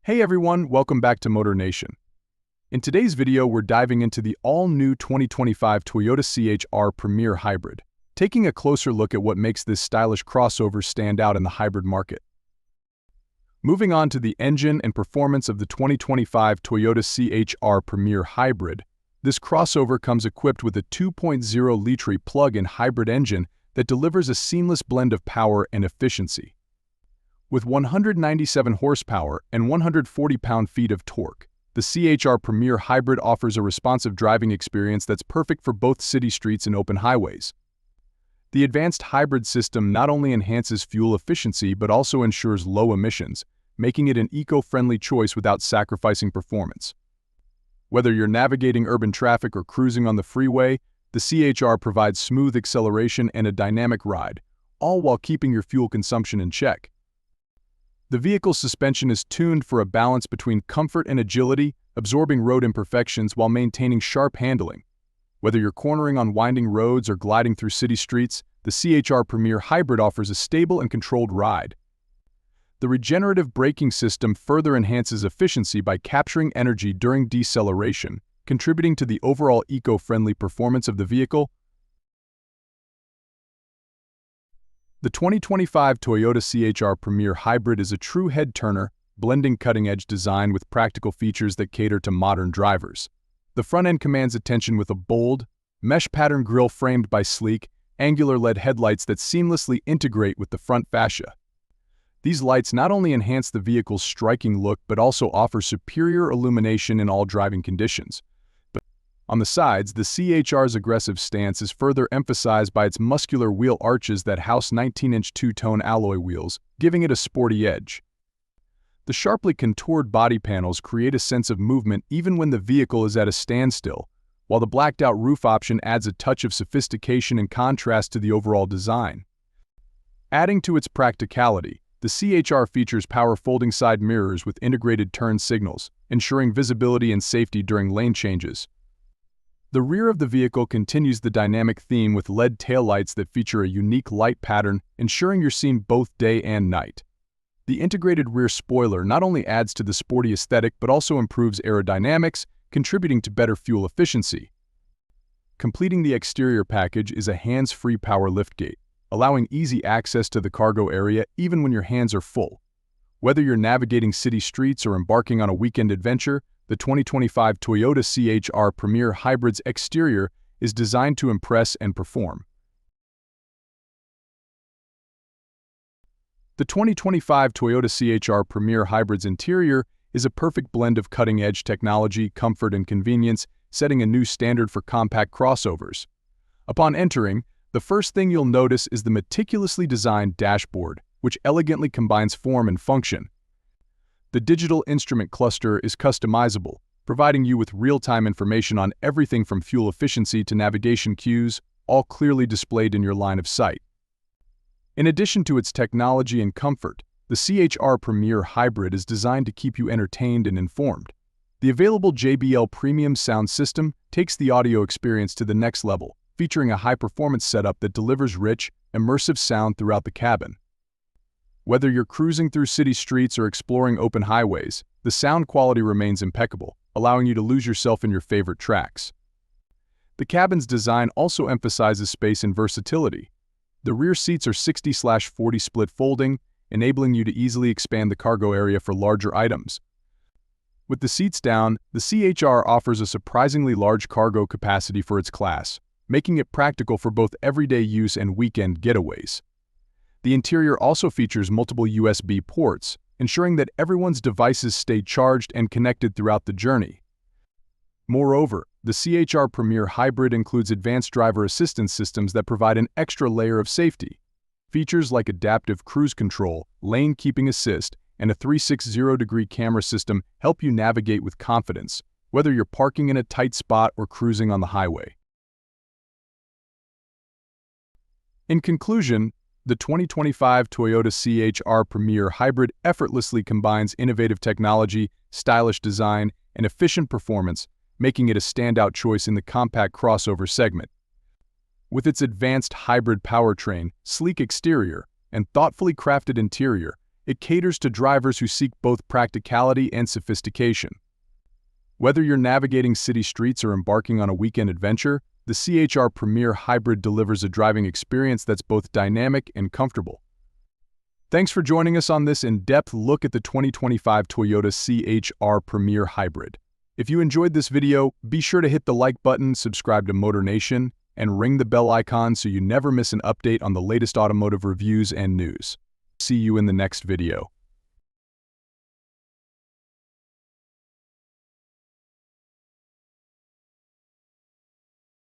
Hey everyone, welcome back to MotorNation. In today's video, we're diving into the all-new 2025 Toyota CHR Premier Hybrid, taking a closer look at what makes this stylish crossover stand out in the hybrid market. Moving on to the engine and performance of the 2025 Toyota CHR Premier Hybrid, this crossover comes equipped with a 2.0-liter plug-in hybrid engine that delivers a seamless blend of power and efficiency. With 197 horsepower and 140 pound-feet of torque, the CHR Premier Hybrid offers a responsive driving experience that's perfect for both city streets and open highways. The advanced hybrid system not only enhances fuel efficiency but also ensures low emissions, making it an eco-friendly choice without sacrificing performance. Whether you're navigating urban traffic or cruising on the freeway, the CHR provides smooth acceleration and a dynamic ride, all while keeping your fuel consumption in check. The vehicle's suspension is tuned for a balance between comfort and agility, absorbing road imperfections while maintaining sharp handling. Whether you're cornering on winding roads or gliding through city streets, the CHR Premier Hybrid offers a stable and controlled ride. The regenerative braking system further enhances efficiency by capturing energy during deceleration, contributing to the overall eco-friendly performance of the vehicle. The 2025 Toyota CHR Premier Hybrid is a true head-turner, blending cutting-edge design with practical features that cater to modern drivers. The front end commands attention with a bold, mesh-pattern grille framed by sleek, angular LED headlights that seamlessly integrate with the front fascia. These lights not only enhance the vehicle's striking look but also offer superior illumination in all driving conditions. On the sides, the CHR's aggressive stance is further emphasized by its muscular wheel arches that house 19-inch two-tone alloy wheels, giving it a sporty edge. The sharply contoured body panels create a sense of movement even when the vehicle is at a standstill, while the blacked-out roof option adds a touch of sophistication and contrast to the overall design. Adding to its practicality, the CHR features power folding side mirrors with integrated turn signals, ensuring visibility and safety during lane changes. The rear of the vehicle continues the dynamic theme with LED taillights that feature a unique light pattern, ensuring you're seen both day and night. The integrated rear spoiler not only adds to the sporty aesthetic but also improves aerodynamics, contributing to better fuel efficiency. Completing the exterior package is a hands-free power liftgate, allowing easy access to the cargo area even when your hands are full. Whether you're navigating city streets or embarking on a weekend adventure, the 2025 Toyota CHR Premier Hybrid's exterior is designed to impress and perform. The 2025 Toyota CHR Premier Hybrid's interior is a perfect blend of cutting-edge technology, comfort, and convenience, setting a new standard for compact crossovers. Upon entering, the first thing you'll notice is the meticulously designed dashboard, which elegantly combines form and function. The digital instrument cluster is customizable, providing you with real-time information on everything from fuel efficiency to navigation cues, all clearly displayed in your line of sight. In addition to its technology and comfort, the CHR Premier Hybrid is designed to keep you entertained and informed. The available JBL Premium sound system takes the audio experience to the next level, featuring a high-performance setup that delivers rich, immersive sound throughout the cabin. Whether you're cruising through city streets or exploring open highways, the sound quality remains impeccable, allowing you to lose yourself in your favorite tracks. The cabin's design also emphasizes space and versatility. The rear seats are 60/40 split folding, enabling you to easily expand the cargo area for larger items. With the seats down, the CHR offers a surprisingly large cargo capacity for its class, making it practical for both everyday use and weekend getaways. The interior also features multiple USB ports, ensuring that everyone's devices stay charged and connected throughout the journey. Moreover, the CHR Premier Hybrid includes advanced driver assistance systems that provide an extra layer of safety. Features like adaptive cruise control, lane keeping assist, and a 360-degree camera system help you navigate with confidence, whether you're parking in a tight spot or cruising on the highway. In conclusion, the 2025 Toyota CHR Premier Hybrid effortlessly combines innovative technology, stylish design, and efficient performance, making it a standout choice in the compact crossover segment. With its advanced hybrid powertrain, sleek exterior, and thoughtfully crafted interior, It caters to drivers who seek both practicality and sophistication. Whether you're navigating city streets or embarking on a weekend adventure, the CHR Premier Hybrid delivers a driving experience that's both dynamic and comfortable. Thanks for joining us on this in-depth look at the 2025 Toyota CHR Premier Hybrid. If you enjoyed this video, be sure to hit the like button, subscribe to MotorNation, and ring the bell icon so you never miss an update on the latest automotive reviews and news. See you in the next video.